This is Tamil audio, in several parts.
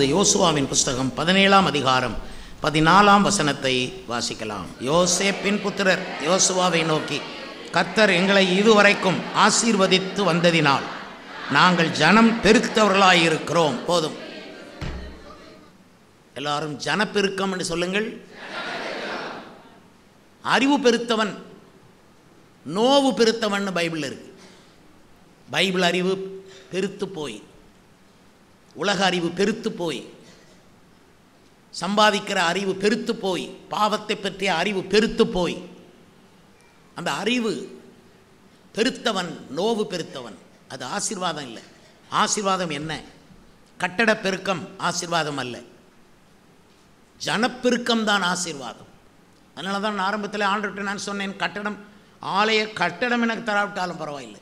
இருந்து யோசுவாவின் புஸ்தகம் 17ஆம் அதிகாரம் 14ஆம் வசனத்தை வாசிக்கலாம். யோசேப்பின் புத்திரர் யோசுவாவை நோக்கி, கர்த்தர் எங்களை இதுவரைக்கும் ஆசீர்வதித்து வந்ததினால் நாங்கள் ஜனம் பெருத்தவர்களாயிருக்கிறோம். போதும், எல்லாரும் ஜனப்பெருக்கம் என்று சொல்லுங்கள். அறிவு பெருத்தவன் நோவு பெருத்தவன் பைபிள் இருக்கு. பைபிள் அறிவு பெருத்து போய், உலக அறிவு பெருத்து போய், சம்பாதிக்கிற அறிவு பெருத்து போய், பாவத்தை பற்றிய அறிவு பெருத்து போய், அந்த அறிவு பெருத்தவன் நோவு பெருத்தவன். அது ஆசீர்வாதம் இல்லை. ஆசீர்வாதம் என்ன? கட்டட பெருக்கம் ஆசீர்வாதம் அல்ல, ஜனப்பெருக்கம் தான் ஆசீர்வாதம். அதனால தான் நான் ஆரம்பத்தில் ஆண்டுகிட்ட நான் சொன்னேன், கட்டடம் ஆலய கட்டடம் எனக்கு தராவிட்டாலும் பரவாயில்லை,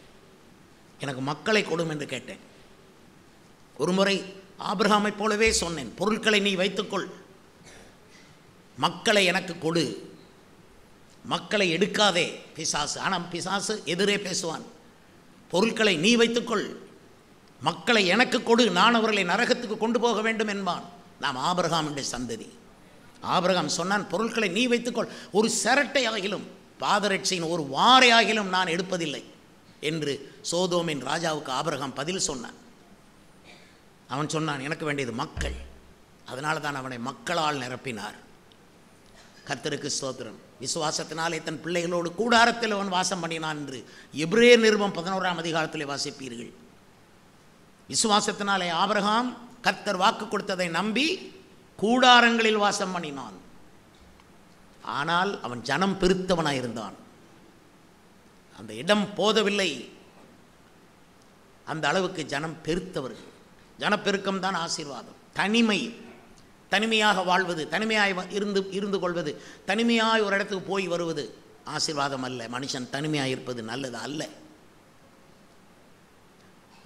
எனக்கு மக்களை கொடும் என்று கேட்டேன். ஒரு முறை ஆபிரகாமை போலவே சொன்னேன், பொருட்களை நீ வைத்துக்கொள், மக்களை எனக்கு கொடு, மக்களை எடுக்காதே. பிசாசு, ஆனால் பிசாசு எதிரே பேசுவான். பொருட்களை நீ வைத்துக்கொள், மக்களை எனக்கு கொடு, நான் அவர்களை நரகத்துக்கு கொண்டு போக வேண்டும் என்பான். நாம் ஆபிரகாமுடைய சந்ததி. ஆபிரகாம் சொன்னான், பொருட்களை நீ வைத்துக்கொள், ஒரு சரட்டை ஆகிலும் பாதரட்சியின் ஒரு வாரை ஆகிலும் நான் எடுப்பதில்லை என்று சோதோமின் ராஜாவுக்கு ஆபிரகாம் பதில் சொன்னான். அவன் சொன்னான், எனக்கு வேண்டியது மக்கள். அதனால தான் அவனை மக்களால் நிரப்பினார். கர்த்தருக்கு ஸ்தோத்திரம். விசுவாசத்தினாலே தன் பிள்ளைகளோடு கூடாரத்தில் அவன் வாசம் பண்ணினான் என்று எபிரேயர் நிருபம் 11ஆம் அதிகாரத்திலே வாசிப்பீர்கள். விசுவாசத்தினாலே ஆபிரகாம் கர்த்தர் வாக்கு கொடுத்ததை நம்பி கூடாரங்களில் வாசம் பண்ணினான். ஆனால் அவன் ஜனம் பெருத்தவனாயிருந்தான். அந்த இடம் போதவில்லை, அந்த அளவுக்கு ஜனம் பெருத்தவர்கள். ஜனப்பெருக்கம் தான் ஆசீர்வாதம். தனிமை, தனிமையாக வாழ்வது, தனிமையாக இருந்து கொள்வது, தனிமையாக ஒரு இடத்துக்கு போய் வருவது ஆசீர்வாதம் அல்ல. மனுஷன் தனிமையாக இருப்பது நல்லது அல்ல.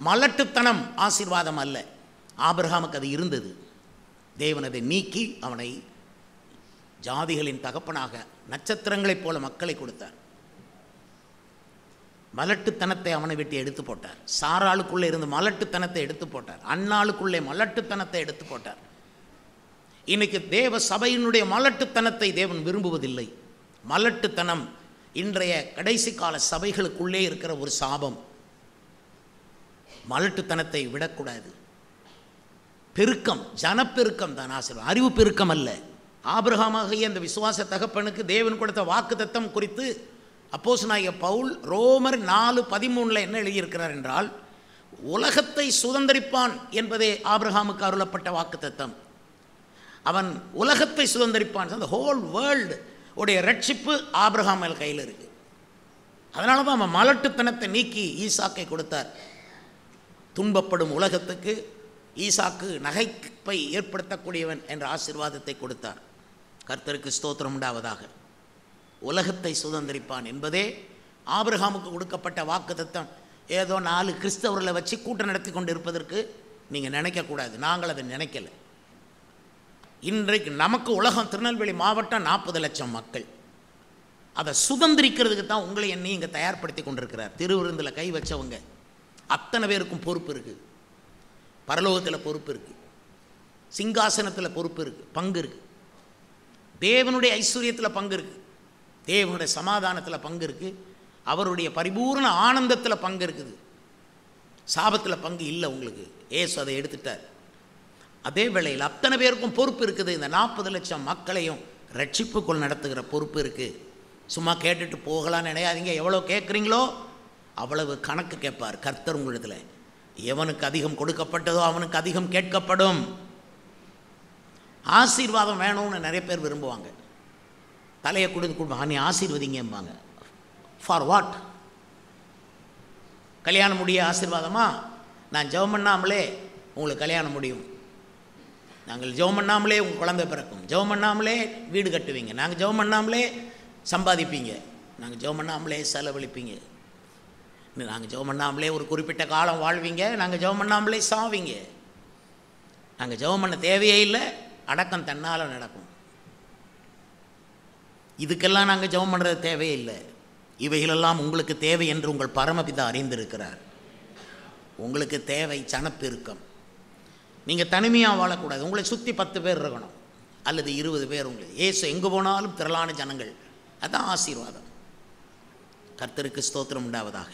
மலட்டுத்தனம் ஆசீர்வாதம் அல்ல. ஆபிரகாமுக்கு அது இருந்தது. தேவன் அதை நீக்கி அவனை ஜாதிகளின் தகப்பனாக நட்சத்திரங்களைப் போல மக்களை கொடுத்தார். மலட்டுத்தனத்தை அவனை விட்டு எடுத்து போட்டார். சாராளுக்குள்ளே இருந்து மலட்டுத்தனத்தை எடுத்து போட்டார். அன்னாளுக்குள்ளே மலட்டுத்தனத்தை எடுத்து போட்டார். இன்னைக்கு தேவ சபையினுடைய மலட்டுத்தனத்தை தேவன் விரும்புவதில்லை. மலட்டுத்தனம் இன்றைய கடைசி கால சபைகளுக்குள்ளே இருக்கிற ஒரு சாபம். மலட்டுத்தனத்தை விடக்கூடாது. பெருக்கம், ஜனப்பெருக்கம் தான் ஆசீர்வாதம், அறிவு பெருக்கம் அல்ல. ஆபிரகாமாகிய அந்த விசுவாச தகப்பனுக்கு தேவன் கொடுத்த வாக்குத்தத்தம் குறித்து அப்போஸ்தலனாகிய பவுல் ரோமர் 4:13 என்ன எழுதியிருக்கிறார் என்றால், உலகத்தை சுதந்தரிப்பான் என்பதே ஆபிரகாமுக்கு அருளப்பட்ட வாக்குத்தத்தம். அவன் உலகத்தை சுதந்தரிப்பான். அந்த ஹோல் வேர்ல்டு உடைய ரட்சிப்பு ஆபிரகாம் கையில் இருக்கு. அதனால தான் அவன் மலட்டுத்தனத்தை நீக்கி ஈசாக்கை கொடுத்தார். துன்பப்படும் உலகத்துக்கு ஈசாக்கு நகைப்பை ஏற்படுத்தக்கூடியவன் என்ற ஆசீர்வாதத்தை கொடுத்தார். கர்த்தருக்கு ஸ்தோத்திரம் உண்டாவதாக. உலகத்தை சுதந்திரிப்பான் என்பதே ஆபிரகாமுக்கு கொடுக்கப்பட்ட வாக்குத்தத்தம். ஏதோ 4 கிறிஸ்தவர்களை வச்சு கூட்டம் நடத்தி கொண்டு இருப்பதற்கு நீங்கள் நினைக்கக்கூடாது. நாங்கள் அதை நினைக்கலை. இன்றைக்கு நமக்கு உலகம், திருநெல்வேலி மாவட்டம் 40 லட்சம் மக்கள். அதை சுதந்திரிக்கிறதுக்கு தான் உங்களை என்னை இங்கே தயார்படுத்தி கொண்டிருக்கிறார். திருவிருந்தில் கை வச்சவங்க அத்தனை பேருக்கும் பொறுப்பு இருக்குது. பரலோகத்தில் பொறுப்பு இருக்குது, சிங்காசனத்தில் பொறுப்பு இருக்குது, பங்கு இருக்குது. தேவனுடைய ஐஸ்வர்யத்தில் பங்கு இருக்குது, தேவனுடைய சமாதானத்தில் பங்கு இருக்குது, அவருடைய பரிபூர்ண ஆனந்தத்தில் பங்கு இருக்குது. சாபத்தில் பங்கு இல்லை உங்களுக்கு. ஏசு அதை எடுத்துட்டார். அதே வேளையில் அத்தனை பேருக்கும் பொறுப்பு இருக்குது. இந்த 40 லட்சம் மக்களையும் ரட்சிப்புக்குள் நடத்துகிற பொறுப்பு இருக்குது. சும்மா கேட்டுட்டு போகலான்னு நினையாதீங்க. எவ்வளோ கேட்குறீங்களோ அவ்வளவு கணக்கு கேட்பார் கர்த்தர் உங்களிடத்தில். எவனுக்கு அதிகம் கொடுக்கப்பட்டதோ அவனுக்கு அதிகம் கேட்கப்படும். ஆசீர்வாதம் வேணும்னு நிறைய பேர் விரும்புவாங்க. தலையை கொடுத்து நீ ஆசீர்வதிங்கம்பாங்க. For what? கல்யாணம் முடிய ஆசீர்வாதமா? நான் ஜெபம் பண்ணாமலே உங்களுக்கு கல்யாணம் முடியும், நாங்கள் ஜெபம் பண்ணாமலே உங்கள் குழந்தை பிறக்கும், ஜெபம் பண்ணாமலே வீடு கட்டுவீங்க, நாங்கள் ஜெபம் பண்ணாமலே சம்பாதிப்பீங்க, நாங்கள் ஜெபம் பண்ணாமலே செலவழிப்பீங்க, நாங்கள் ஜெபம் பண்ணாமலே ஒரு குறிப்பிட்ட காலம் வாழ்வீங்க, நாங்கள் ஜெபம் பண்ணாமலே சாவீங்க. நாங்கள் ஜெபம் பண்ண தேவையே இல்லை, அடக்கம் தன்னால் நடக்கும். இதுக்கெல்லாம் நாங்கள் ஜெபம் பண்ணுறது தேவையே இல்லை. இவைகளெல்லாம் உங்களுக்கு தேவை என்று உங்கள் பரமபிதா அறிந்திருக்கிறார். உங்களுக்கு தேவை ஜனப்பெருக்கம். நீங்கள் தனிமையாக வாழக்கூடாது. உங்களை சுற்றி 10 பேர் இருக்கணும் அல்லது 20 பேர். உங்களுக்கு இயேசு எங்கே போனாலும் திரளான ஜனங்கள். அதுதான் ஆசீர்வாதம். கர்த்தருக்கு ஸ்தோத்திரம் உண்டாவதாக.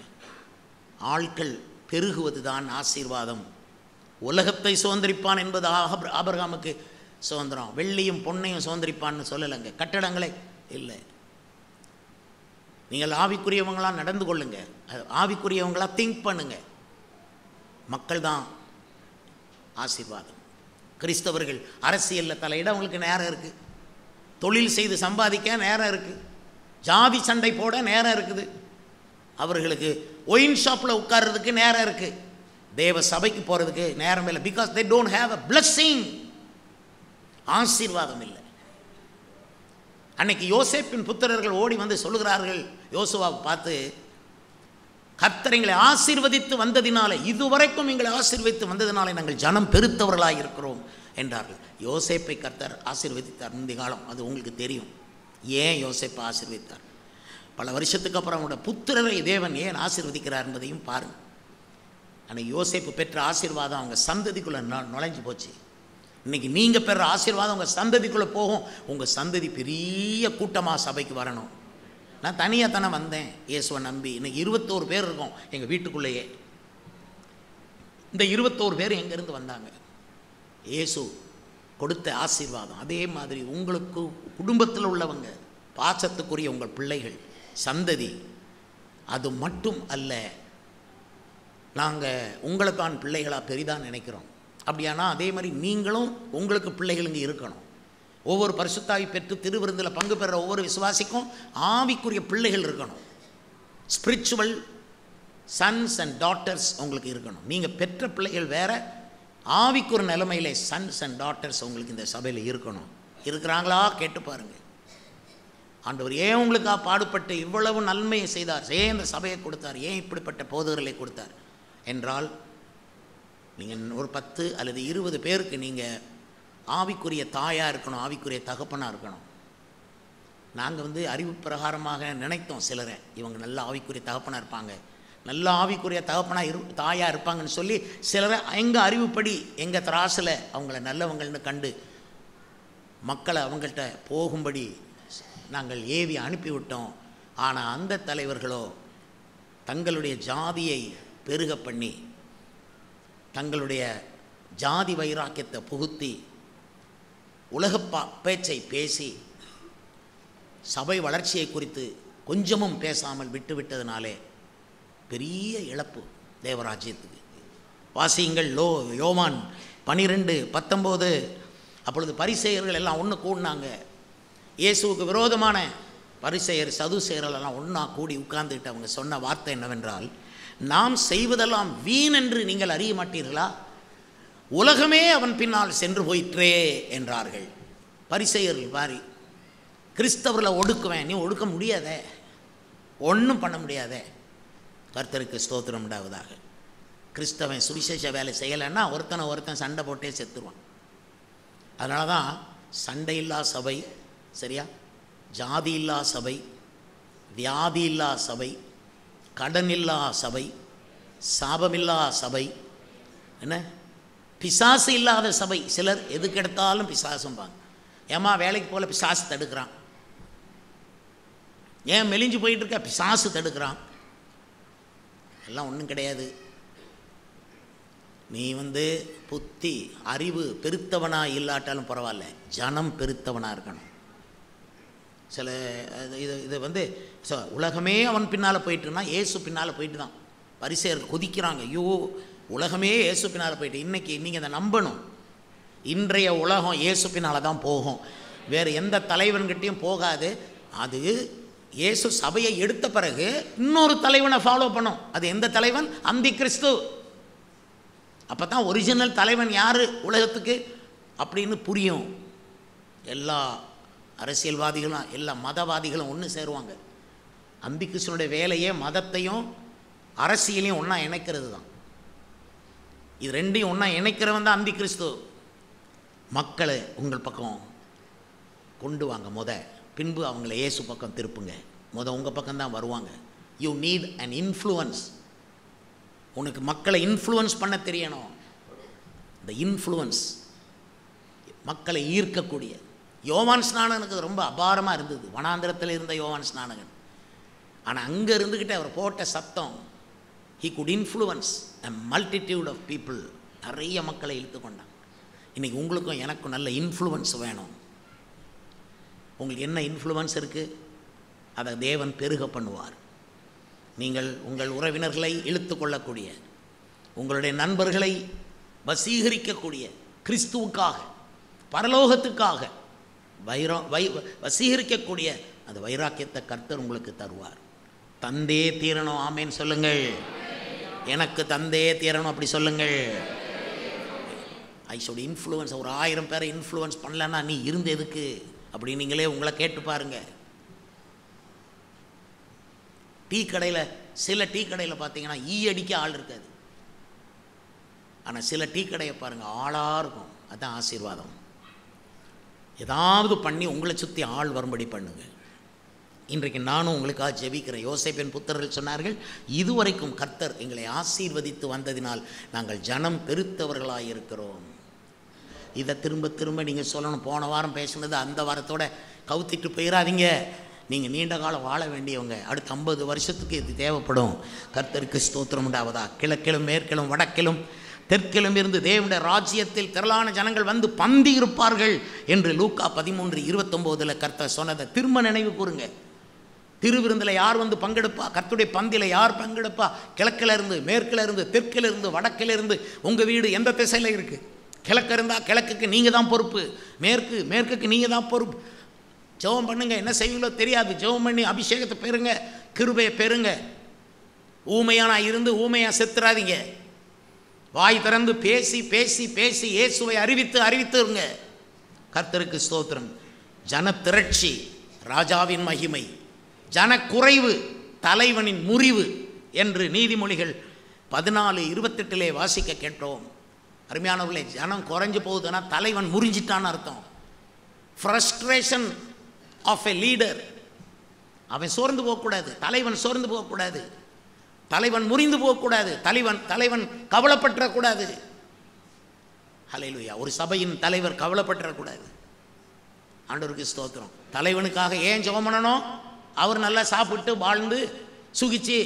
ஆட்கள் பெருகுவது தான் ஆசீர்வாதம். உலகத்தை சுதந்திரிப்பான் என்பது ஆபிரகாமுக்கு சுதந்திரம். வெள்ளியும் பொன்னையும் சுதந்திரிப்பான்னு சொல்லலைங்க, கட்டடங்களே இல்லை. நீங்கள் ஆவிக்குரியவங்களாக நடந்து கொள்ளுங்க, ஆவிக்குரியவங்களாக திங்க் பண்ணுங்க. மக்கள் தான் ஆசீர்வாதம். கிறிஸ்தவர்கள் அரசியலில் தலையிட அவங்களுக்கு நேரம் இருக்குது, தொழில் செய்து சம்பாதிக்க நேரம் இருக்குது, ஜாதி சண்டை போட நேரம் இருக்குது, அவர்களுக்கு ஒயின் ஷாப்பில் உட்கார்றதுக்கு நேரம் இருக்குது, தேவ சபைக்கு போகிறதுக்கு நேரம் இல்லை. Because they don't have a blessing. ஆசீர்வாதம் இல்லை. அன்னைக்கு யோசேப்பின் புத்திரர்கள் ஓடி வந்து சொல்லுகிறார்கள் யோசுவாவை பார்த்து, கர்த்தர் எங்களை ஆசீர்வதித்து வந்ததினாலே, இதுவரைக்கும் எங்களை ஆசீர்வதித்து வந்ததினாலே நாங்கள் ஜனம் பெருத்தவர்களாக இருக்கிறோம் என்றார்கள். யோசேப்பை கர்த்தர் ஆசீர்வதித்தார் முந்தைய காலம், அது உங்களுக்கு தெரியும். ஏன் யோசேப்பை ஆசீர்வதித்தார்? பல வருஷத்துக்கு அப்புறம் அவனோட புத்திரரை தேவன் ஏன் ஆசீர்வதிக்கிறார் என்பதையும் பாருங்கள். ஆனால் யோசேப்பு பெற்ற ஆசீர்வாதம் அவங்க சந்ததிக்குள்ளே நுழைஞ்சு போச்சு. இன்றைக்கி நீங்கள் பெற ஆசீர்வாதம் உங்கள் சந்ததிக்குள்ளே போகும். உங்கள் சந்ததி பெரிய கூட்டமாக சபைக்கு வரணும். நான் தனியாக தானே வந்தேன் இயேசுவை நம்பி. இன்றைக்கி 21 பேர் இருக்கோம் எங்கள் வீட்டுக்குள்ளேயே. இந்த 21 பேர் எங்கேருந்து வந்தாங்க? இயேசு கொடுத்த ஆசீர்வாதம். அதே மாதிரி உங்களுக்கு குடும்பத்தில் உள்ளவங்க, பாசத்துக்குரிய உங்கள் பிள்ளைகள், சந்ததி, அது மட்டும் அல்ல, நாங்கள் உங்களை தான் பிள்ளைகளாக பெரிதாக நினைக்கிறோம். அப்படியானா அதே மாதிரி நீங்களும் உங்களுக்கு பிள்ளைகளுங்க இருக்கணும். ஒவ்வொரு பரிசுத்தாவி பெற்று திருவிருந்தில் பங்கு பெறுற ஒவ்வொரு விசுவாசிக்கும் ஆவிக்குரிய பிள்ளைகள் இருக்கணும். ஸ்பிரிச்சுவல் சன்ஸ் அண்ட் டாட்டர்ஸ் உங்களுக்கு இருக்கணும். நீங்கள் பெற்ற பிள்ளைகள் வேறு, ஆவிக்குரிய நிலைமையிலே சன்ஸ் அண்ட் டாட்டர்ஸ் உங்களுக்கு இந்த சபையில் இருக்கணும். இருக்கிறாங்களா கேட்டு பாருங்கள். ஆண்டவர் ஏன் உங்களுக்காக பாடுபட்டு இவ்வளவு நன்மையை செய்தார், ஏன் இந்த சபையை கொடுத்தார், ஏன் இப்படிப்பட்ட போதகர்களை கொடுத்தார் என்றால், நீங்கள் ஒரு 10 அல்லது 20 பேருக்கு நீங்கள் ஆவிக்குரிய தாயாக இருக்கணும், ஆவிக்குரிய தகப்பனாக இருக்கணும். நாங்கள் அறிவு பிரகாரமாக நினைத்தோம் சிலரை, இவங்க நல்ல ஆவிக்குரிய தகப்பனாக இருப்பாங்க, நல்ல ஆவிக்குரிய தகப்பனாக தாயாக இருப்பாங்கன்னு சொல்லி சிலரை எங்கள் அறிவுப்படி எங்கள் திராசில் அவங்கள நல்லவங்கள்னு கண்டு மக்களை அவங்கள்ட்ட போகும்படி நாங்கள் ஏவி அனுப்பிவிட்டோம். ஆனால் அந்த தலைவர்களோ தங்களுடைய ஜாதியை பெருக பண்ணி, தங்களுடைய ஜாதி வைராக்கியத்தை புகுத்தி, உலக பேச்சை பேசி, சபை வளர்ச்சியை குறித்து கொஞ்சமும் பேசாமல் விட்டுவிட்டதுனாலே பெரிய இழப்பு தேவராஜ்யத்துக்கு. வாசியுங்கள் யோவான் 12:19. அப்பொழுது பரிசேயர்கள் எல்லாம் ஒன்று கூடினாங்க. இயேசுவுக்கு விரோதமான பரிசேயர் சதுசேயர்கள் எல்லாம் ஒன்றா கூடி உட்கார்ந்துக்கிட்டு அவங்க சொன்ன வார்த்தை என்னவென்றால், நாம் செய்வதெல்லாம் வீண் என்று நீங்கள் அறிய மாட்டீர்களா? உலகமே அவன் பின்னால் சென்று போயிற்றே என்றார்கள். பரிசேயர்கள் பாரி, கிறிஸ்தவர்களை ஒடுக்குவேன், நீ ஒடுக்க முடியாதே, ஒன்றும் பண்ண முடியாதே. கர்த்தருக்கு ஸ்தோத்திரம் உண்டாவதாக. கிறிஸ்தவன் சுவிசேஷ வேலை செய்யலைன்னா ஒருத்தன் சண்டை போட்டே செத்துருவான். அதனால தான் சண்டை இல்லா சபை, சரியா, ஜாதி இல்லா சபை, வியாதி இல்லா சபை, கடனில்லா சபை, சாபமில்லா சபை, என்ன பிசாசு இல்லாத சபை. சிலர் எதுக்கு எடுத்தாலும் பிசாசும்பாங்க. ஏமா வேலைக்கு போல பிசாசு தடுக்கிறான், ஏன் மெலிஞ்சு போயிட்டு இருக்க, பிசாசு தடுக்கிறான். எல்லாம் ஒன்றும் கிடையாது. நீ புத்தி அறிவு பெருத்தவனாக இல்லாட்டாலும் பரவாயில்ல, ஜனம் பெருத்தவனாக இருக்கணும். சில இது உலகமே அவன் பின்னால் போயிட்டுனா இயேசு பின்னால் போயிட்டு தான் பரிசேயர்கள் கொதிக்கிறாங்க. ஐயோ உலகமே இயேசு பின்னால் போயிட்டு. இன்றைக்கி நீங்கள் அதை நம்பணும். இன்றைய உலகம் இயேசு பின்னால் தான் போகும், வேறு எந்த தலைவன்கிட்டையும் போகாது. அது இயேசு சபையை எடுத்த பிறகு இன்னொரு தலைவனை ஃபாலோ பண்ணும். அது எந்த தலைவன்? அந்தி கிறிஸ்து. அப்போ தான் ஒரிஜினல் தலைவன் யார் உலகத்துக்கு அப்படின்னு புரியும். எல்லா அரசியல்வாதிகளும் எல்லா மதவாதிகளும் ஒன்று சேருவாங்க. அந்தி கிறிஸ்துனுடைய வேலையே மதத்தையும் அரசியலையும் ஒன்றா இணைக்கிறது தான். இது ரெண்டையும் ஒன்றா இணைக்கிறவன் தான் அந்தி கிறிஸ்து. மக்களை உங்கள் பக்கம் கொண்டு வாங்க பின்பு அவங்கள இயேசு பக்கம் திருப்புங்க. உங்கள் பக்கம்தான் வருவாங்க. You need an influence. உனக்கு மக்களை இன்ஃப்ளூயன்ஸ் பண்ண தெரியணும். இந்த இன்ஃப்ளூயன்ஸ் மக்களை ஈர்க்கக்கூடிய. யோவான் ஸ்நானகனுக்கு ரொம்ப அபாரமாக இருந்தது, வனாந்திரத்தில் இருந்த யோவான் ஸ்நானகன். ஆனால் அங்கே இருந்துக்கிட்டு அவர் போட்ட சத்தம், he could influence a multitude of people, நிறைய மக்களை இழுத்து கொண்டான். இன்றைக்கி உங்களுக்கும் எனக்கும் நல்ல இன்ஃப்ளூயன்ஸ் வேணும். உங்களுக்கு என்ன இன்ஃப்ளூயன்ஸ் இருக்குது, அதை தேவன் பெருக பண்ணுவார். நீங்கள் உங்கள் உறவினர்களை இழுத்து கொள்ளக்கூடிய, உங்களுடைய நண்பர்களை வசீகரிக்கக்கூடிய, கிறிஸ்துவுக்காக பரலோகத்துக்காக வசீகரிக்கக்கூடிய அந்த வைராக்கியத்தை கர்த்தர் உங்களுக்கு தருவார். தந்தே தீரணும். ஆமேன்னு சொல்லுங்கள். எனக்கு தந்தே தீரணும் அப்படி சொல்லுங்கள். I should influence. ஒரு 1000 பேரை இன்ஃப்ளூயன்ஸ் பண்ணலன்னா நீ இருந்த எதுக்கு அப்படி நீங்களே உங்களை கேட்டு பாருங்க. டீ கடையில், சில டீ கடையில் பார்த்தீங்கன்னா ஈ அடிக்க ஆள் இருக்காது. ஆனால் சில டீ கடையை பாருங்கள், ஆளாக இருக்கும். அதுதான் ஆசீர்வாதம். ஏதாவது பண்ணி உங்களை சுற்றி ஆள் வரும்படி பண்ணுங்க. இன்றைக்கு நானும் உங்களுக்காக ஜெபிக்கிறேன். யோசேப்பின் புத்திரர்கள் சொன்னார்கள், இதுவரைக்கும் கர்த்தர் எங்களை ஆசீர்வதித்து வந்ததினால் நாங்கள் ஜனம் பெருத்தவர்களாக இருக்கிறோம். இதை திரும்ப திரும்ப நீங்கள் சொல்லணும். போன வாரம் பேசுனது அந்த வாரத்தோட கவுத்திட்டு போயிடாதீங்க. நீங்கள் நீண்ட காலம் வாழ வேண்டியவங்க. அடுத்த 50 வருஷத்துக்கு இது தேவைப்படும். கர்த்தருக்கு ஸ்தோத்திரம் உண்டாவதா. கிழக்கிலும் மேற்கிலும் வடக்கிலும் தெற்கிலும் இருந்து தேவனுடைய ராஜ்யத்தில் திரளான ஜனங்கள் வந்து பந்தி இருப்பார்கள் என்று லூக்கா 13:29 கர்த்தர் சொன்னதை திரும்ப நினைவு கூறுங்க. திருவிருந்தில் யார் வந்து பங்கெடுப்பா, கர்த்தருடைய பந்தியில் யார் பங்கெடுப்பா? கிழக்கில் இருந்து, மேற்கில் இருந்து, தெற்கில் இருந்து, வடக்கில் இருந்து. உங்கள் வீடு எந்த திசையில் இருக்குது? கிழக்கு இருந்தால் கிழக்குக்கு நீங்கள் தான் பொறுப்பு, மேற்குக்கு நீங்கள் தான் பொறுப்பு. ஜெபம் பண்ணுங்க. என்ன செய்வீங்களோ தெரியாது. ஜெபம் பண்ணி அபிஷேகத்தை பெறுங்க, கிருபையை பெறுங்க. ஊமையான இருந்து ஊமையாக செத்துறாதீங்க. வாய் திறந்து பேசி பேசி பேசி இயேசுவை அறிவித்துருங்க. கர்த்தருக்கு ஸ்தோத்திரம். ஜன திரட்சி ராஜாவின் மகிமை, ஜனக்குறைவு தலைவனின் முறிவு என்று நீதிமொழிகள் 14:28 வாசிக்க கேட்டோம். அருமையானவர்களே, ஜனம் குறைஞ்சு போகுதுன்னா தலைவன் முறிஞ்சிட்டான்னு அர்த்தம். Frustration of a leader. அவன் சோர்ந்து போகக்கூடாது, தலைவன் சோர்ந்து போகக்கூடாது, தலைவன் முறிந்து போகக்கூடாது, தலைவன் கவலைப்பட்டுறக்கூடாது. ஹல்லேலூயா. ஒரு சபையின் தலைவர் கவலைப்பட்டுறக்கூடாது. ஆண்டவருக்கு ஸ்தோத்திரம். தலைவனுக்காக ஏன் ஜெபம் பண்ணணும்? அவர் நல்லா சாப்பிட்டு வாழ்ந்து சுகிச்சு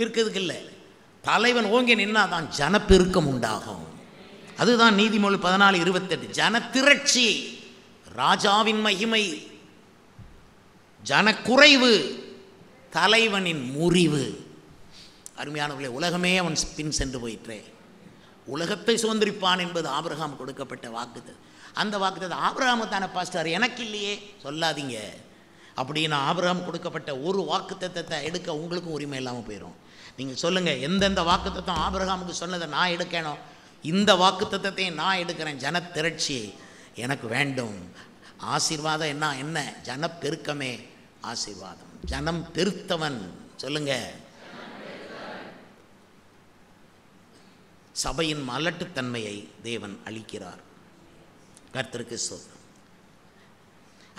இருக்கிறதுக்கு இல்லை. தலைவன் ஓங்கி நின்னாதான் ஜனப்பெருக்கம் உண்டாகும். அதுதான் நீதிமொழி 14:28. ஜனத்திரட்சி ராஜாவின் மகிமை, ஜனக்குறைவு தலைவனின் முறிவு. அருமையானவர்களே, உலகமே அவன் பின் சென்று போயிற்றே. உலகத்தை சுதந்திரிப்பான் என்பது ஆபிரகாம் கொடுக்கப்பட்ட வாக்குத்தத்தம். அந்த வாக்குத்தத்தம் ஆபிரகாமுக்கு தானே பாஸ்டர், எனக்கு இல்லையே சொல்லாதீங்க. அப்படின்னா ஆபிரகாம் கொடுக்கப்பட்ட ஒரு வாக்குத்தத்தத்தை எடுக்க உங்களுக்கும் உரிமை இல்லாமல் போயிடும். நீங்கள் சொல்லுங்கள், எந்தெந்த வாக்குத்தத்தம் ஆபிரகாமுக்கு சொன்னதை நான் எடுக்கணும்? இந்த வாக்குத்தத்தத்தையும் நான் எடுக்கிறேன். ஜனத்திரட்சி எனக்கு வேண்டும். ஆசீர்வாதம் என்ன? ஜனப்பெருக்கமே ஆசீர்வாதம். ஜனம் பெருத்தவன் சொல்லுங்க. சபையின் மலட்டுத்தன்மையை தேவன் அளிக்கிறார். கர்த்தருக்கு ஸ்தோத்திரம்.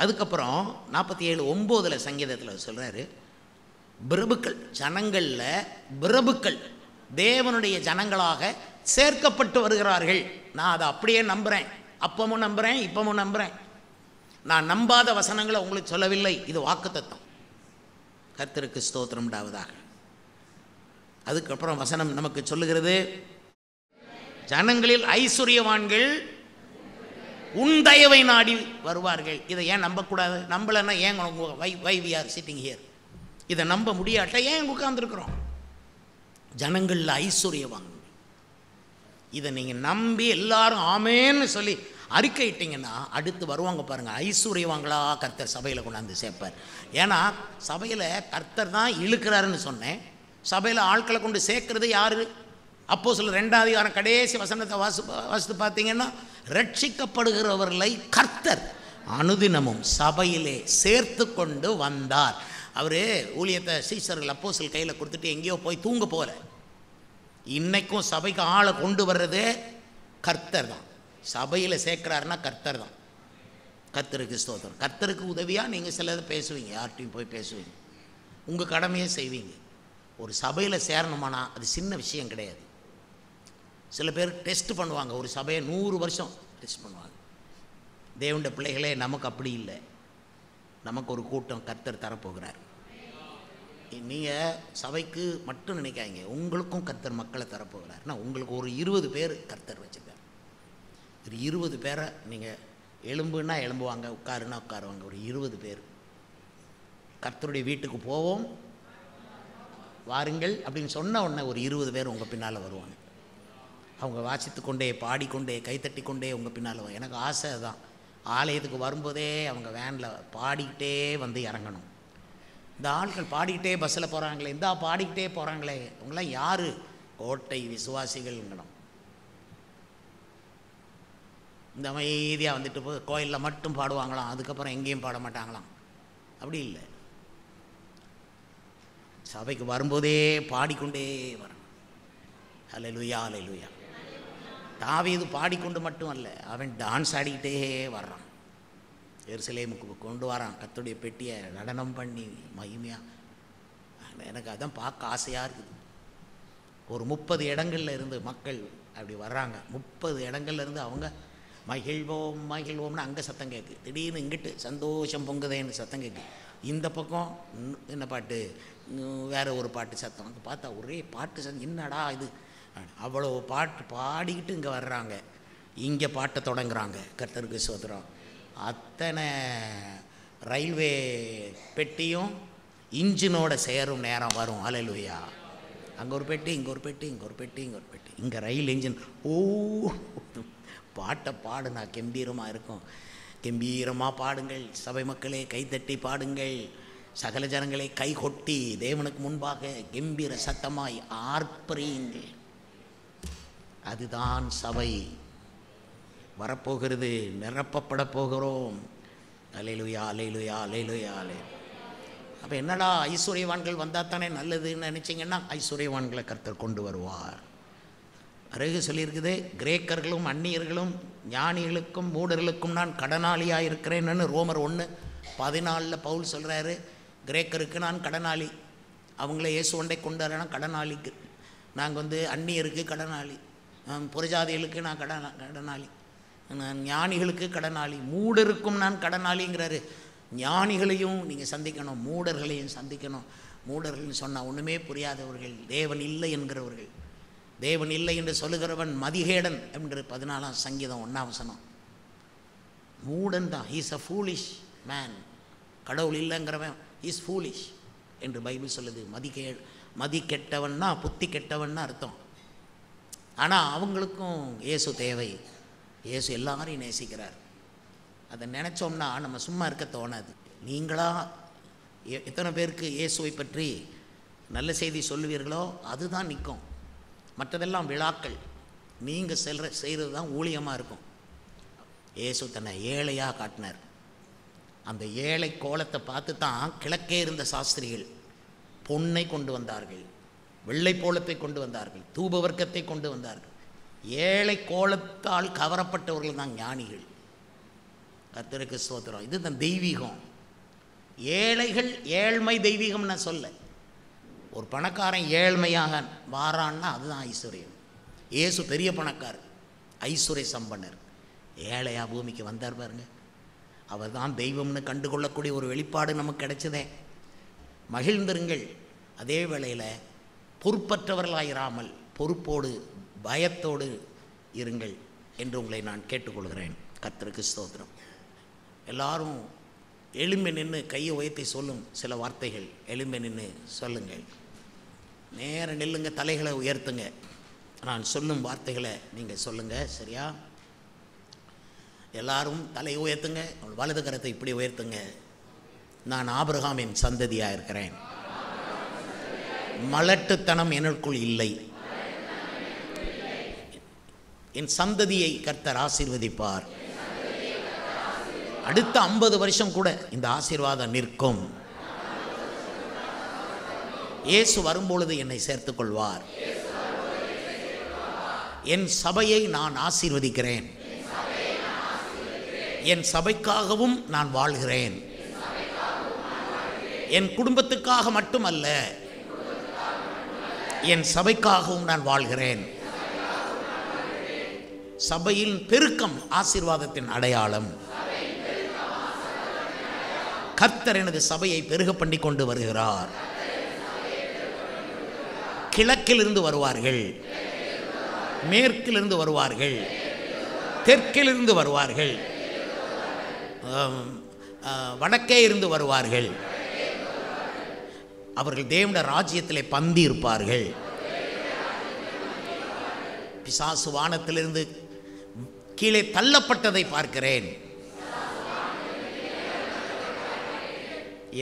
அதுக்கப்புறம் 47:9 சங்கீதத்தில் சொல்கிறாரு, பிரபுக்கள், ஜனங்களில் பிரபுக்கள் தேவனுடைய ஜனங்களாக சேர்க்கப்பட்டு வருகிறார்கள். நான் அதை அப்படியே நம்புகிறேன். அப்பவும் நம்புகிறேன், இப்பவும் நம்புகிறேன். நான் நம்பாத வசனங்களை உங்களுக்கு சொல்லவில்லை. இது வாக்குத்தத்தம். கர்த்தருக்கு ஸ்தோத்திரம் உண்டாவதாக. அதுக்கப்புறம் வசனம் நமக்கு சொல்லுகிறது, ஜனங்களில் ஐஸ்வர்யவான்கள் உன் தயவை நாடி வருவார்கள். இதை ஏன் நம்பக்கூடாது? நம்பலைன்னா ஏன் why we are sitting here? இதை நம்ப முடியாட்ட ஏன் உட்கார்ந்துருக்குறோம்? ஜனங்களில் ஐஸ்வர்யவான்கள். இதை நீங்கள் நம்பி எல்லாரும் ஆமேன்னு சொல்லி அறிக்கையிட்டீங்கன்னா அடுத்து வருவாங்க பாருங்கள், ஐஸ்வர்யவாங்களா கர்த்தர் சபையில் கொண்டாந்து சேர்ப்பார். ஏன்னா சபையில் கர்த்தர் தான் இழுக்கிறாருன்னு சொன்னேன். சபையில் ஆட்களை கொண்டு சேர்க்கறது யார்? அப்போஸ்தலர் 2ஆம் அதிகாரம் கடைசி வசனத்தை வாசித்து பார்த்தீங்கன்னா, ரட்சிக்கப்படுகிறவர்களை கர்த்தர் அனுதினமும் சபையிலே சேர்த்து கொண்டு வந்தார். அவர் ஊழியத்தை சீசர்கள் அப்போஸ்தலர் கையில் கொடுத்துட்டு எங்கேயோ போய் தூங்க போகல. இன்றைக்கும் சபைக்கு ஆளை கொண்டு வர்றதே கர்த்தர் தான். சபையில் சேர்க்குறாருன்னா கர்த்தர் தான். கர்த்தருக்கு ஸ்தோத்திரம். கர்த்தருக்கு உதவியாக நீங்கள் சிலதை பேசுவீங்க, யார்கிட்டையும் போய் பேசுவீங்க, உங்கள் கடமையை செய்வீங்க. ஒரு சபையில் சேரணுமானா அது சின்ன விஷயம் கிடையாது. சில பேர் டெஸ்ட் பண்ணுவாங்க, ஒரு சபையை 100 வருஷம் டெஸ்ட் பண்ணுவாங்க. தேவனுடைய பிள்ளைகளே, நமக்கு அப்படி இல்லை. நமக்கு ஒரு கூட்டம் கர்த்தர் தரப்போகிறார். நீங்கள் சபைக்கு மட்டும் நினைக்காதீங்க, உங்களுக்கும் கர்த்தர் மக்களை தரப்போகிறார். நான் உங்களுக்கு ஒரு 20 பேர் கர்த்தர் வச்சுருக்கார். ஒரு 20 பேரை நீங்கள் எலும்புன்னா எலும்புவாங்க, உட்காருன்னா உட்காருவாங்க. ஒரு 20 பேர் கர்த்தருடைய வீட்டுக்கு போவோம் வாருங்கள் அப்படின்னு சொன்ன உடனே ஒரு 20 பேர் உங்கள் பின்னால் வருவாங்க. அவங்க வாசித்து கொண்டே, பாடிக்கொண்டே, கைத்தட்டி கொண்டே உங்கள் பின்னால் வருவாங்க. எனக்கு ஆசை தான், ஆலயத்துக்கு வரும்போதே அவங்க வேனில் பாடிக்கிட்டே வந்து இறங்கணும். இந்த ஆட்கள் பாடிக்கிட்டே பஸ்ஸில் போகிறாங்களே, இந்த பாடிக்கிட்டே போகிறாங்களே, அவங்களாம் யார்? கோட்டை விசுவாசிகள்ங்கணும். இந்த அமைதியாக வந்துட்டு போய் கோயிலில் மட்டும் பாடுவாங்களாம், அதுக்கப்புறம் எங்கேயும் பாட மாட்டாங்களாம். அப்படி இல்லை, சபைக்கு வரும்போதே பாடிக்கொண்டே வரணும். அல்லேலூயா, அல்லேலூயா. தாவீது பாடிக்கொண்டு மட்டும் அல்ல, அவன் டான்ஸ் ஆடிக்கிட்டே வர்றான். எருசலேமுக்கு கொண்டு வரான் கர்த்தருடைய பெட்டியை, நடனம் பண்ணி மகிமையாக. எனக்கு அதான் பார்க்க ஆசையாக இருக்குது. ஒரு 30 இடங்கள்ல இருந்து மக்கள் அப்படி வர்றாங்க. 30 இடங்கள்ல இருந்து அவங்க மகிழ்வோம் மகிழ்வோம்னு அங்கே சத்தம் கேட்கு. திடீர்னு இங்கிட்டு சந்தோஷம் பொங்குதேன்னு சத்தம் கேட்கு. இந்த பக்கம் என்ன பாட்டு, வேறு ஒரு பாட்டு சத்தம். அங்கே பார்த்தா ஒரே பாட்டு சத்தம். என்னடா இது, அவ்வளோ பாட்டு பாடிக்கிட்டு இங்கே வர்றாங்க. இங்கே பாட்டை தொடங்குறாங்க. கர்த்தருக்கு ஸ்தோத்திரம். அத்தனை ரயில்வே பெட்டியும் இன்ஜினோட சேரும் நேரம் வரும். அல்லேலூயா. அங்கே ஒரு பெட்டி, இங்கே ஒரு பெட்டி, இங்கே ஒரு பெட்டி, இங்கே ஒரு பெட்டி, இங்கே ரயில் இன்ஜின். ஓ, பாட்டை பாடுனா கம்பீரமாக இருக்கும். கம்பீரமாக பாடுங்கள் சபை மக்களே, கைத்தட்டி பாடுங்கள். சகல ஜனங்களை கை கொட்டி தேவனுக்கு முன்பாக கம்பீர சத்தமாய் ஆர்ப்பரியுங்கள். அதுதான் சபை. வரப்போகிறது, நிரப்பப்பட போகிறோம். அல்லேலூயா, அல்லேலூயா, அல்லேலூயா, அல்லேலூயா. அப்போ என்னடா, ஐஸ்வர்யவான்கள் வந்தால் தானே நல்லதுன்னு நினச்சிங்கன்னா, ஐஸ்வர்யவான்களை கர்த்தர் கொண்டு வருவார். அருகு சொல்லியிருக்குது, கிரேக்கர்களும் அந்நியர்களும் ஞானிகளுக்கும் மூடர்களுக்கும் நான் கடனாளியாக இருக்கிறேன்னு ரோமர் 1:14 பவுல் சொல்கிறாரு. கிரேக்கருக்கு நான் கடனாளி, அவங்கள இயேசு ஒன்றை கொண்டு வரேன்னா கடனாளிக்கு. நாங்கள் அந்நியருக்கு கடனாளி, புறஜாதிகளுக்கு நான் கடனாளி, நான் ஞானிகளுக்கு கடனாளி, மூடருக்கும் நான் கடனாளிங்கிறாரு. ஞானிகளையும் நீங்கள் சந்திக்கணும், மூடர்களையும் சந்திக்கணும். மூடர்கள்னு சொன்னால் ஒன்றுமே புரியாதவர்கள், தேவன் இல்லை என்கிறவர்கள். தேவன் இல்லை என்று சொல்லுகிறவன் மதிகேடன் என்று 14ஆம் சங்கீதம் 1ஆம் வசனம். மூடன் தான், ஹீஸ் அ ஃபூலிஷ் மேன். கடவுள் இல்லைங்கிறவன் இஸ் ஃபூலிஷ் என்று பைபிள் சொல்லுது. மதி கெட்டவன்னா, புத்தி கெட்டவன்னா அர்த்தம். ஆனால் அவங்களுக்கும் இயேசு தேவை. இயேசு எல்லாரையும் நேசிக்கிறார். அதை நினச்சோம்னா நம்ம சும்மா இருக்க தோணாது. நீங்களா எத்தனை பேருக்கு இயேசுவை பற்றி நல்ல செய்தி சொல்லுவீர்களோ அதுதான் நிற்கும். மற்றதெல்லாம் விழாக்கள். நீங்கள் செய்கிறது தான் ஊழியமாக இருக்கும். இயேசு தன்னை ஏழையாக காட்டினார். அந்த ஏழை கோலத்தை பார்த்து தான் கிழக்கே இருந்த சாஸ்திரிகள் பொன்னை கொண்டு வந்தார்கள், வெள்ளை போலத்தை கொண்டு வந்தார்கள், தூப வர்க்கத்தை கொண்டு வந்தார்கள். ஏழை கோலத்தால் கவரப்பட்டவர்கள் தான் ஞானிகள். கர்த்தருக்கு ஸ்தோத்திரம். இது தான் தெய்வீகம். ஏழைகள் ஏழ்மை தெய்வீகம் நான் சொல்ல. ஒரு பணக்காரன் ஏழ்மையாக வாரான்னா அதுதான் ஐஸ்வர்யம். இயேசு பெரிய பணக்காரர், ஐஸ்வர்ய சம்பன்னர். ஏழையா பூமிக்கு வந்தார் பாருங்க. அவர் தான் தெய்வம்னு கண்டுகொள்ளக்கூடிய ஒரு வெளிப்பாடு நமக்கு கிடைச்சதே. மகிழ்ந்திருங்கள். அதே வேளையில் பொறுப்பற்றவர்களாயிராமல் பொறுப்போடு பயத்தோடு இருங்கள் என்று உங்களை நான் கேட்டுக்கொள்கிறேன். கர்த்தருக்கு ஸ்தோத்திரம். எல்லாரும் எலும்பி நின்று கையை உயர்த்தி சொல்லும் சில வார்த்தைகள். எலும்பி நின்று சொல்லுங்கள். நேர நில்லுங்க, தலைகளை உயர்த்துங்க. நான் சொல்லும் வார்த்தைகளை நீங்கள் சொல்லுங்கள். சரியா? எல்லாரும் தலையை உயர்த்துங்க. வலது கரத்தை இப்படி உயர்த்துங்க. நான் ஆபிரகாமின் சந்ததியாக இருக்கிறேன். மலட்டுத்தனம் எனக்குள் இல்லை. என் சந்ததியை கர்த்தர் ஆசீர்வதிப்பார். அடுத்த 50 வருஷம் கூட இந்த ஆசீர்வாதம் நிற்கும். இயேசு வரும்பொழுது என்னை சேர்த்துக் கொள்வார். என் சபையை நான் ஆசீர்வதிக்கிறேன். என் சபைக்காகவும் நான் வாழ்கிறேன். என் குடும்பத்துக்காக மட்டுமல்ல, என் சபைக்காகவும் நான் வாழ்கிறேன். சபையின் பெருக்கம் ஆசீர்வாதத்தின் அடையாளம். கர்த்தர் எனது சபையை பெருக பண்ணி கொண்டு வருகிறார். கிழக்கிலிருந்து வருவார்கள், மேற்கிலிருந்து வருவார்கள், தெற்கிலிருந்து வருவார்கள், வடக்கே இருந்து வருவார்கள். அவர்கள் தேவனுடைய ராஜ்யத்திலே பந்தி இருப்பார்கள். பிசாசு வானத்திலிருந்து கீழே தள்ளப்பட்டதை பார்க்கிறேன்.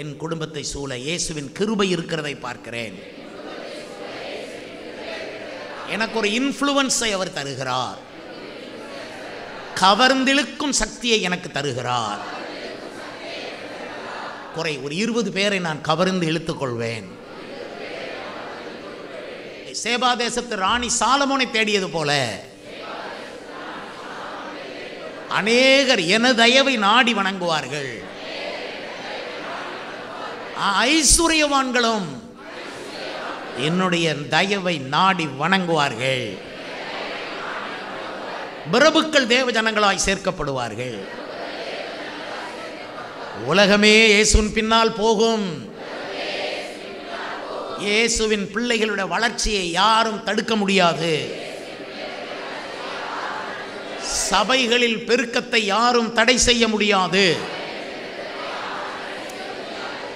என் குடும்பத்தை சூழ இயேசுவின் கிருபை இருக்கிறதை பார்க்கிறேன். எனக்கு ஒரு இன்ஃப்ளூவன்ஸை அவர் தருகிறார். கவர்ந்திழுக்கும் சக்தியை எனக்கு தருகிறார். ஒரு 20 பேரை நான் கவர்ந்து இழுத்துக் கொள்வேன். சேபா தேசத்து ராணி சாலமோனை தேடியது போல அநேகர் எனது தயவை நாடி வணங்குவார்கள். ஐஸ்வர்யவான்களும் என்னுடைய தயவை நாடி வணங்குவார்கள். பிரபுக்கள் தேவ ஜனங்களாய் சேர்க்கப்படுவார்கள். உலகமே இயேசுவின் பின்னால் போகும். இயேசுவின் பிள்ளைகளுடைய வளர்ச்சியை யாரும் தடுக்க முடியாது. சபைகளில் பெருக்கத்தை யாரும் தடை செய்ய முடியாது.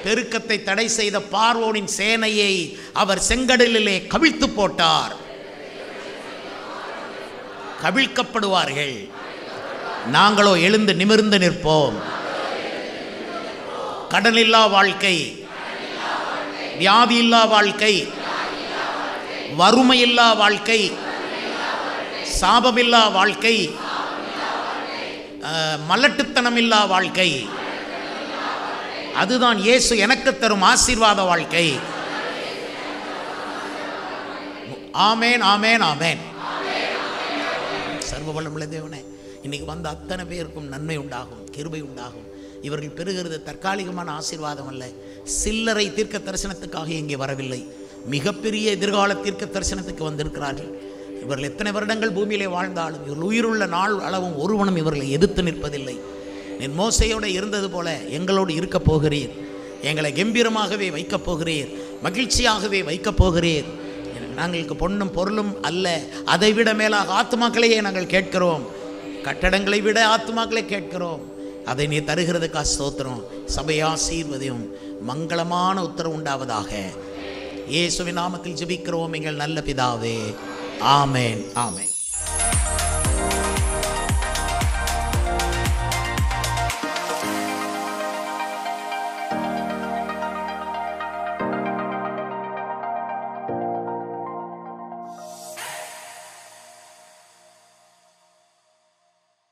பெருக்கத்தை தடை செய்த பார்வோனின் சேனையை அவர் செங்கடலிலே கவிழ்த்து போட்டார். கவிழ்க்கப்படுவார்கள். நாங்களோ எழுந்து நிமிர்ந்து நிற்போம். கடனில்லா வாழ்க்கை, வியாதியில்லா வாழ்க்கை, வறுமையில்லா வாழ்க்கை, சாபமில்லா வாழ்க்கை, மலட்டுத்தனமில்லா வாழ்க்கை, அதுதான் இயேசு எனக்கு தரும் ஆசீர்வாத வாழ்க்கை. ஆமேன், ஆமேன், ஆமேன். சர்வ வல்லமுள்ள தேவனே, இன்னைக்கு வந்த அத்தனை பேருக்கும் நன்மை உண்டாகும், கிருபை உண்டாகும். இவர்கள் பெறுகிறது தற்காலிகமான ஆசீர்வாதம் அல்ல. சில்லறை தீர்க்க தரிசனத்துக்காக இங்கே வரவில்லை, மிகப்பெரிய எதிர்கால தீர்க்க தரிசனத்துக்கு வந்திருக்கிறார்கள். இவர்கள் எத்தனை வருடங்கள் பூமியிலே வாழ்ந்தாலும் இவர்கள் உயிருள்ள நாள் அளவும் ஒருவனும் இவர்களை எதிர்த்து நிற்பதில்லை. என் மோசையோடு இருந்தது போல எங்களோடு இருக்கப் போகிறீர். எங்களை கம்பீரமாகவே வைக்கப் போகிறீர், மகிழ்ச்சியாகவே வைக்கப் போகிறீர். நாங்களுக்கு பொன்னும் பொருளும் அல்ல, அதை விட மேலாக ஆத்துமாக்களையே நாங்கள் கேட்கிறோம். கட்டடங்களை விட ஆத்துமாக்களை கேட்கிறோம். அதை நீ தருகிறதுக்கா ஸ்தோத்திரம். சபையை ஆசீர்வதியும், மங்களமான உத்தரவு உண்டாவதாக. இயேசுவின் நாமத்தில் ஜெபிக்கிறோம் எங்கள் நல்ல பிதாவே. ஆமேன், ஆமேன்.